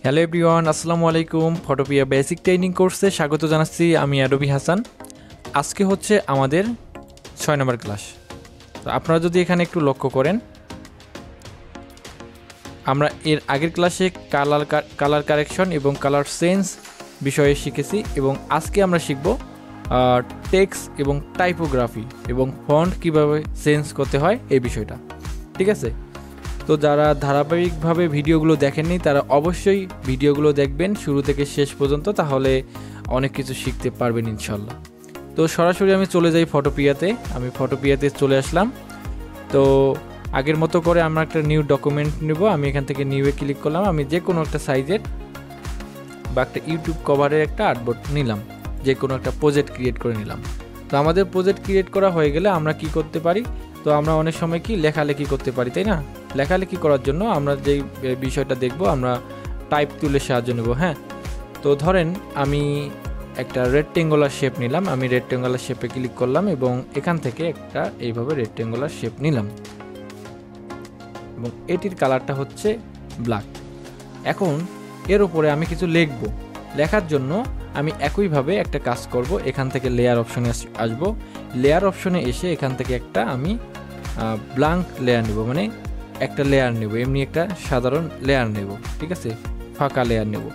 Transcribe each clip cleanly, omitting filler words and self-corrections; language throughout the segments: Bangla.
হ্যালো এভরিওয়ান, আসসালামু আলাইকুম। ফটোপিয়া বেসিক ট্রেনিং কোর্সে স্বাগত জানাচ্ছি। আমি অ্যাডোবি হাসান। আজকে হচ্ছে আমাদের 6 নম্বর ক্লাস। তো আপনারা যদি এখানে একটু লক্ষ্য করেন, আমরা এর আগের ক্লাসে কালার কারেকশন এবং কালার সেন্স বিষয়ে শিখেছি এবং আজকে আমরা শিখব টেক্সট এবং টাইপোগ্রাফি এবং ফন্ট কিভাবে চেঞ্জ করতে হয় এই বিষয়টা। ঠিক আছে? তো যারা ধারাবাহিকভাবে ভিডিওগুলো দেখেননি তারা অবশ্যই ভিডিওগুলো দেখবেন শুরু থেকে শেষ পর্যন্ত, তাহলে অনেক কিছু শিখতে পারবেন ইনশাল্লাহ। তো সরাসরি আমি চলে যাই ফটোপিয়াতে। আমি ফটোপিয়াতে চলে আসলাম। তো আগের মতো করে আমরা একটা নিউ ডকুমেন্ট নেব। আমি এখান থেকে নিউয়ে ক্লিক করলাম। আমি যে কোনো একটা সাইজের বা একটা ইউটিউব কভারের একটা আর্টবোর্ড নিলাম, যে কোনো একটা প্রজেক্ট ক্রিয়েট করে নিলাম। তো আমাদের প্রজেক্ট ক্রিয়েট করা হয়ে গেলে আমরা কি করতে পারি? তো আমরা অনেক সময় কি লেখালেখি করতে পারি, তাই না? লেখালেখি করার জন্য আমরা যেই বিষয়টা দেখব, আমরা টাইপ টুলের সাহায্য নেব। হ্যাঁ, তো ধরেন আমি একটা রেক্টেঙ্গুলার শেপ নিলাম। আমি রেক্টেঙ্গুলার শেপে ক্লিক করলাম এবং এখান থেকে একটা এইভাবে রেক্টেঙ্গুলার শেপ নিলাম এবং এটির কালারটা হচ্ছে ব্ল্যাক। এখন এর উপরে আমি কিছু লিখব। লেখার জন্য আমি একইভাবে একটা কাজ করব। এখান থেকে লেয়ার অপশনে আসব। লেয়ার অপশনে এসে এখান থেকে একটা আমি ব্ল্যাঙ্ক লেয়ার নেব, মানে একটা লেয়ার নেব, এমনি একটা সাধারণ লেয়ার নেব। ঠিক আছে, ফাঁকা লেয়ার নেব।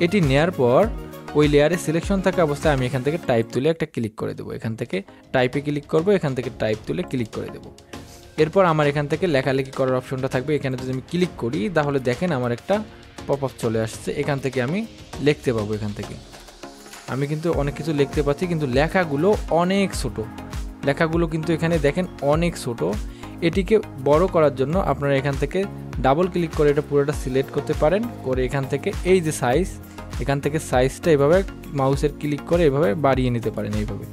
এটি নেয়ার পর ওই লেয়ারে সিলেকশন থাকা অবস্থায় আমি এখান থেকে টাইপ তুলে একটা ক্লিক করে দেবো। এখান থেকে টাইপে ক্লিক করব, এখান থেকে টাইপ তুলে ক্লিক করে দেবো। এরপর আমার এখান থেকে লেখালেখি করার অপশনটা থাকবে। এখানে যদি আমি ক্লিক করি তাহলে দেখেন আমার একটা পপ আপ চলে আসছে। এখান থেকে আমি লিখতে পাবো। এখান থেকে আমি কিন্তু অনেক কিছু লিখতে পাচ্ছি, কিন্তু লেখাগুলো অনেক ছোট। লেখাগুলো কিন্তু এখানে দেখেন অনেক ছোট। এটিকে বড় করার জন্য আপনারা এখান থেকে ডাবল ক্লিক করে এটা পুরোটা সিলেক্ট করতে পারেন। করে এখান থেকে এই যে সাইজ, এখান থেকে সাইজটা এইভাবে মাউসের ক্লিক করে এইভাবে বাড়িয়ে নিতে পারেন এইভাবে।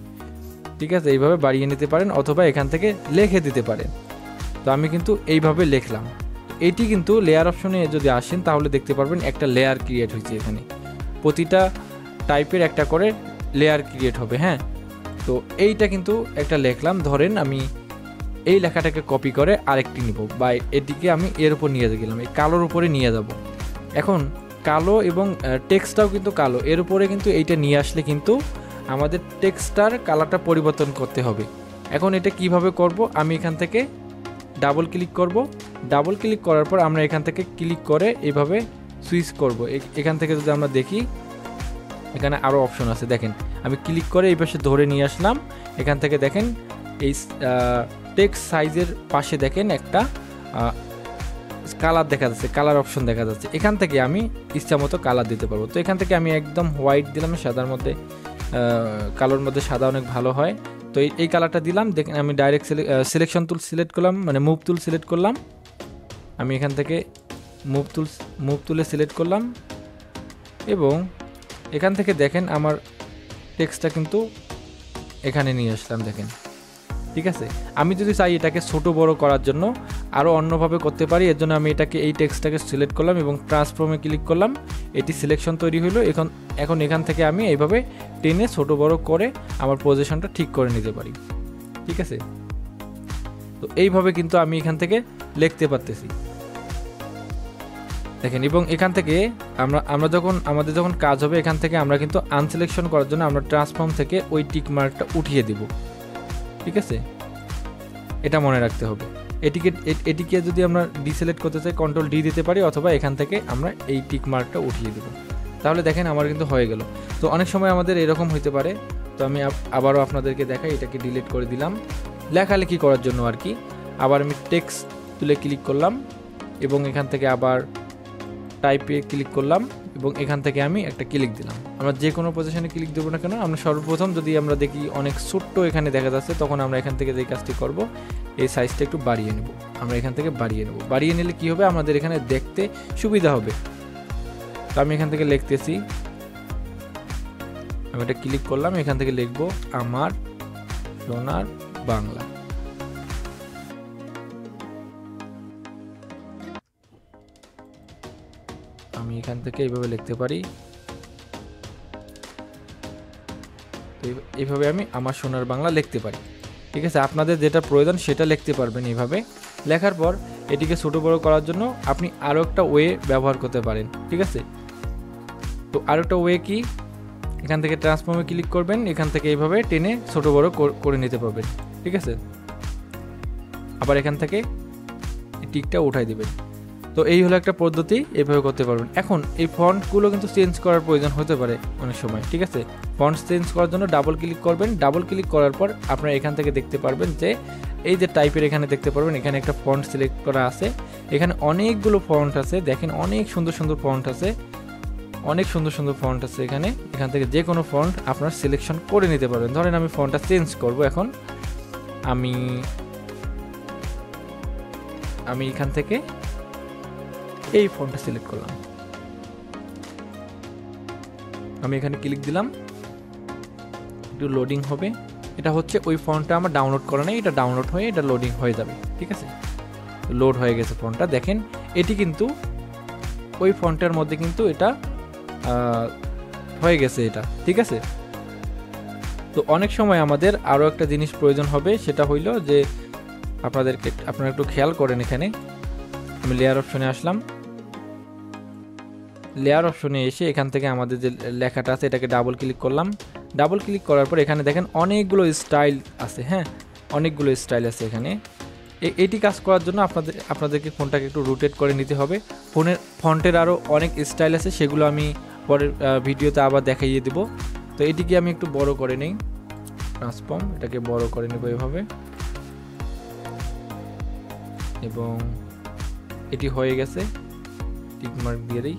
ঠিক আছে, এইভাবে বাড়িয়ে নিতে পারেন অথবা এখান থেকে লিখে দিতে পারেন। তো আমি কিন্তু এইভাবে লিখলাম। এটি কিন্তু লেয়ার অপশনে যদি আসেন তাহলে দেখতে পারবেন একটা লেয়ার ক্রিয়েট হয়েছে। এখানে প্রতিটা টাইপের একটা করে লেয়ার ক্রিয়েট হবে। হ্যাঁ, তো এইটা কিন্তু একটা লিখলাম। ধরেন আমি এই লেখাটাকে কপি করে আরেকটি নিব, বা এটিকে আমি এর উপর নিয়ে গেলাম, এই কালোর উপরে নিয়ে যাব। এখন কালো এবং টেক্সটটাও কিন্তু কালো, এর উপরে কিন্তু এইটা নিয়ে আসলে কিন্তু আমাদের টেক্সটার কালারটা পরিবর্তন করতে হবে। এখন এটা কিভাবে করব? আমি এখান থেকে ডাবল ক্লিক করব। ডাবল ক্লিক করার পর আমরা এখান থেকে ক্লিক করে এইভাবে সুইচ করব। এখান থেকে যদি আমরা দেখি এখানে আরও অপশন আছে। দেখেন আমি ক্লিক করে এই পাশে ধরে নিয়ে আসলাম। এখান থেকে দেখেন এই টেক্সট সাইজের পাশে দেখেন একটা কালার দেখা যাচ্ছে, কালার অপশন দেখা যাচ্ছে। এখান থেকে আমি ইচ্ছা মতো কালার দিতে পারবো। তো এখান থেকে আমি একদম হোয়াইট দিলাম, সাদার মধ্যে কালোর মধ্যে সাদা অনেক ভালো হয়। তো এই কালারটা দিলাম। দেখেন আমি ডাইরেক্ট সিলেকশন টুল সিলেক্ট করলাম, মানে মুভ টুল সিলেক্ট করলাম। আমি এখান থেকে মুভ টুলে সিলেক্ট করলাম এবং এখান থেকে দেখেন আমার টেক্সটটা কিন্তু এখানে নিয়ে আসলাম। দেখেন, ঠিক আছে। আমি যদি চাই এটাকে ছোট বড় করার জন্য আরও অন্যভাবে করতে পারি। এর জন্য আমি এটাকে এই টেক্সটটাকে সিলেক্ট করলাম এবং ট্রান্সফর্মে ক্লিক করলাম। এটি সিলেকশন তৈরি হলো। এখন এখান থেকে আমি এইভাবে টেনে ছোট বড় করে আমার পজিশনটা ঠিক করে নিতে পারি। ঠিক আছে, তো এইভাবে কিন্তু আমি এখান থেকে লিখতে পারতেছি। দেখেন, এবং এখান থেকে আমাদের যখন কাজ হবে এখান থেকে আমরা কিন্তু আনসিলেকশন করার জন্য আমরা ট্রান্সফর্ম থেকে ওই টিক মার্কটা উঠিয়ে দিব। ঠিক আছে, এটা মনে রাখতে হবে। এটিকে যদি আমরা ডিসিলেক্ট করতে চাই কন্ট্রোল ডি দিতে পারি, অথবা এখান থেকে আমরা এই টিক মার্কটা উঠিয়ে দেব। তাহলে দেখেন আমার কিন্তু হয়ে গেল। তো অনেক সময় আমাদের এরকম হইতে পারে। তো আমি আবারও আপনাদেরকে দেখাই। এটাকে ডিলিট করে দিলাম লেখালেখি করার জন্য আর কি। আবার আমি টেক্সট তুলে ক্লিক করলাম এবং এখান থেকে আবার টাইপে ক্লিক করলাম এবং এখান থেকে আমি একটা ক্লিক দিলাম। আমরা যে কোনো পজিশনে ক্লিক দেবো না কেন, আমরা সর্বপ্রথম যদি আমরা দেখি অনেক ছোট্ট এখানে দেখা যাচ্ছে, তখন আমরা এখান থেকে যে কাজটি করব, এই সাইজটা একটু বাড়িয়ে নেব। আমরা এখান থেকে বাড়িয়ে নেব। বাড়িয়ে নিলে কি হবে, আমাদের এখানে দেখতে সুবিধা হবে। তো আমি এখান থেকে লিখতেছি, আমি এটা ক্লিক করলাম। এখান থেকে লিখবো আমার সোনার বাংলা। আমি এখান থেকে এইভাবে লিখতে পারি। এইভাবে আমি আমার সোনার বাংলা লিখতে পারি। ঠিক আছে, আপনাদের যেটা প্রয়োজন সেটা লিখতে পারবেন। এইভাবে লেখার পর এটিকে ছোট বড় করার জন্য আপনি আরও একটা ওয়ে ব্যবহার করতে পারেন। ঠিক আছে, তো আরেকটা ওয়ে কি, এখান থেকে ট্রান্সফর্মে ক্লিক করবেন, এখান থেকে এইভাবে টেনে ছোট বড় করে নিতে পারবেন, ঠিক আছে। আবার এখান থেকে টিকটা উঠাই দিবেন। তো এই হলো একটা পদ্ধতি, এইভাবে করতে পারবেন। এখন এই ফন্টগুলো কিন্তু চেঞ্জ করার প্রয়োজন হতে পারে অনেক সময়, ঠিক আছে। ফন্ট চেঞ্জ করার জন্য ডাবল ক্লিক করবেন, ডাবল ক্লিক করার পর আপনারা এখান থেকে দেখতে পারবেন যে এই যে টাইপের এখানে দেখতে পারবেন এখানে একটা ফন্ট সিলেক্ট করা আছে, এখানে অনেকগুলো ফন্ট আছে, দেখেন অনেক সুন্দর সুন্দর ফন্ট আছে, অনেক সুন্দর সুন্দর ফন্ট আছে এখানে। এখান থেকে যে কোনো ফন্ট আপনারা সিলেকশন করে নিতে পারবেন। ধরেন আমি ফন্টটা চেঞ্জ করব, এখন আমি এখান থেকে এই ফন্টটা সিলেক্ট করলাম, আমি এখানে ক্লিক দিলাম, একটু লোডিং হবে। এটা হচ্ছে ওই ফন্টটা আমার ডাউনলোড করা নেই, এটা ডাউনলোড হয়ে এটা লোডিং হয়ে যাবে, ঠিক আছে। লোড হয়ে গেছে ফন্টটা, দেখেন এটি কিন্তু ওই ফন্টের মধ্যে কিন্তু এটা হয়ে গেছে এটা, ঠিক আছে। তো অনেক সময় আমাদের আরও একটা জিনিস প্রয়োজন হবে, সেটা হইল যে আপনারা একটু খেয়াল করেন, এখানে আমি লেয়ার অপশনে আসলাম, লেয়ার অপশনে এসে এখান থেকে আমাদের যে লেখাটা আছে এটাকে ডাবল ক্লিক করলাম, ডাবল ক্লিক করার পর এখানে দেখেন অনেকগুলো স্টাইল আছে, হ্যাঁ অনেকগুলো স্টাইল আছে এখানে। এটি কাজ করার জন্য আপনাদেরকে ফোনটাকে একটু রোটেট করে নিতে হবে। ফন্টের আরও অনেক স্টাইল আছে, সেগুলো আমি পরের ভিডিওতে আবার দেখাইয়ে দেব। তো এটিকে আমি একটু বড় করে নেই, ট্রান্সফর্ম, এটাকে বড় করে নেব এভাবে, এবং এটি হয়ে গেছে, টিক মার্ক দিয়ে দিই।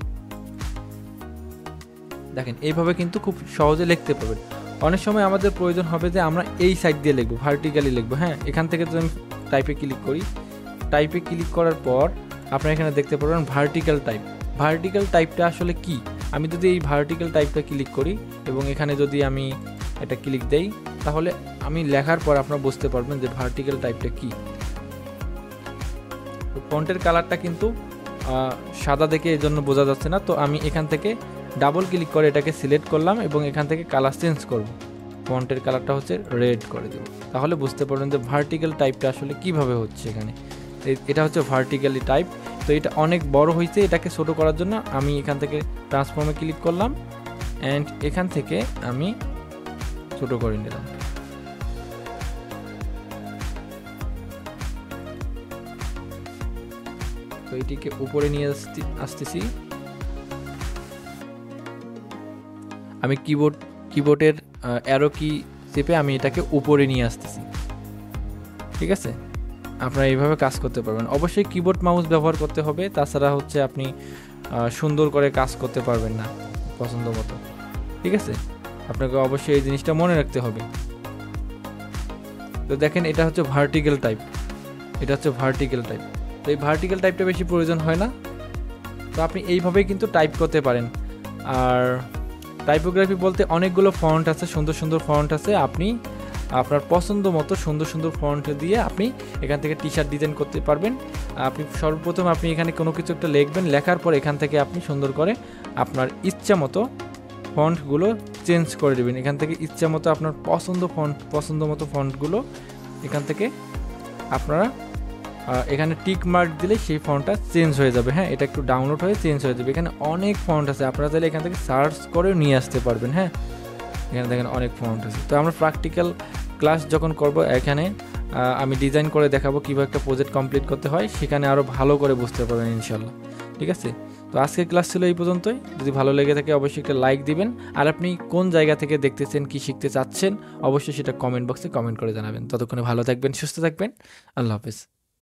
দেখেন এইভাবে কিন্তু খুব সহজে লিখতে পারবেন। অনেক সময় আমাদের প্রয়োজন হবে যে আমরা এই সাইড দিয়ে লিখবো, ভার্টিক্যালি লিখবো, হ্যাঁ। এখান থেকে যদি আমি টাইপে ক্লিক করি, টাইপে ক্লিক করার পর আপনারা এখানে দেখতে পারবেন ভার্টিক্যাল টাইপ। ভার্টিক্যাল টাইপটা আসলে কি, আমি যদি এই ভার্টিক্যাল টাইপটা ক্লিক করি এবং এখানে যদি আমি এটা ক্লিক দেই, তাহলে আমি লেখার পর আপনারা বুঝতে পারবেন যে ভার্টিক্যাল টাইপটা কি। তো ফন্টের কালারটা কিন্তু সাদা দেখে এই জন্য বোঝা যাচ্ছে না। তো আমি এখান থেকে ডাবল ক্লিক করে এটাকে সিলেক্ট করলাম এবং এখান থেকে কালার চেঞ্জ করব, ফন্টের কালারটা হচ্ছে রেড করে দেব, তাহলে বুঝতে পারবেন যে ভার্টিক্যাল টাইপটা আসলে কিভাবে হচ্ছে এখানে। এটা হচ্ছে ভার্টিক্যালি টাইপ। তো এটা অনেক বড় হয়েছে, এটাকে ছোট করার জন্য আমি এখান থেকে ট্রান্সফর্মে ক্লিক করলাম অ্যান্ড এখান থেকে আমি ছোট করে নিলাম। তো এটিকে উপরে নিয়ে আসতেছি, আমি কিবোর্ডের অ্যারো কি চেপে আমি এটাকে উপরে নিয়ে আসতেছি, ঠিক আছে। আপনারা এইভাবে কাজ করতে পারবেন। অবশ্যই কিবোর্ড মাউস ব্যবহার করতে হবে, তাছাড়া হচ্ছে আপনি সুন্দর করে কাজ করতে পারবেন না পছন্দ মতো, ঠিক আছে। আপনাকে অবশ্যই এই জিনিসটা মনে রাখতে হবে। তো দেখেন এটা হচ্ছে ভার্টিক্যাল টাইপ, এটা হচ্ছে ভার্টিক্যাল টাইপ। তো এই ভার্টিক্যাল টাইপটা বেশি প্রয়োজন হয় না। তো আপনি এইভাবেই কিন্তু টাইপ করতে পারেন। আর টাইপোগ্রাফি বলতে অনেকগুলো ফন্ট আছে, সুন্দর সুন্দর ফন্ট আছে, আপনি আপনার পছন্দ মতো সুন্দর সুন্দর ফন্ট দিয়ে আপনি এখান থেকে টি শার্ট ডিজাইন করতে পারবেন। আপনি সর্বপ্রথম আপনি এখানে কোনো কিছু একটা লিখবেন, লেখার পর এখান থেকে আপনি সুন্দর করে আপনার ইচ্ছা মতো ফন্টগুলো চেঞ্জ করে দেবেন। এখান থেকে ইচ্ছা মতো আপনার পছন্দ মতো ফন্টগুলো এখান থেকে আপনারা এখানে টিক মার্ক দিলে সেই ফন্টটা চেঞ্জ হয়ে যাবে, হ্যাঁ। এটা একটু ডাউনলোড হয়ে চেঞ্জ হয়ে যাবে। এখানে অনেক ফন্ট আছে, আপনারা চাইলে এখান থেকে সার্চ করেও নিয়ে আসতে পারবেন, হ্যাঁ। এখানে দেখেন অনেক ফন্ট আছে। তো আমরা প্র্যাকটিক্যাল ক্লাস যখন করব, এখানে আমি ডিজাইন করে দেখাবো কীভাবে একটা প্রজেক্ট কমপ্লিট করতে হয়, সেখানে আরও ভালো করে বুঝতে পারবেন ইনশাল্লাহ, ঠিক আছে। তো আজকের ক্লাস ছিল এই পর্যন্তই। যদি ভালো লেগে থাকে অবশ্যই একটা লাইক দিবেন, আর আপনি কোন জায়গা থেকে দেখতেছেন, কি শিখতে চাচ্ছেন, অবশ্যই সেটা কমেন্ট বক্সে কমেন্ট করে জানাবেন। ততক্ষণে ভালো থাকবেন, সুস্থ থাকবেন, আল্লাহ হাফেজ।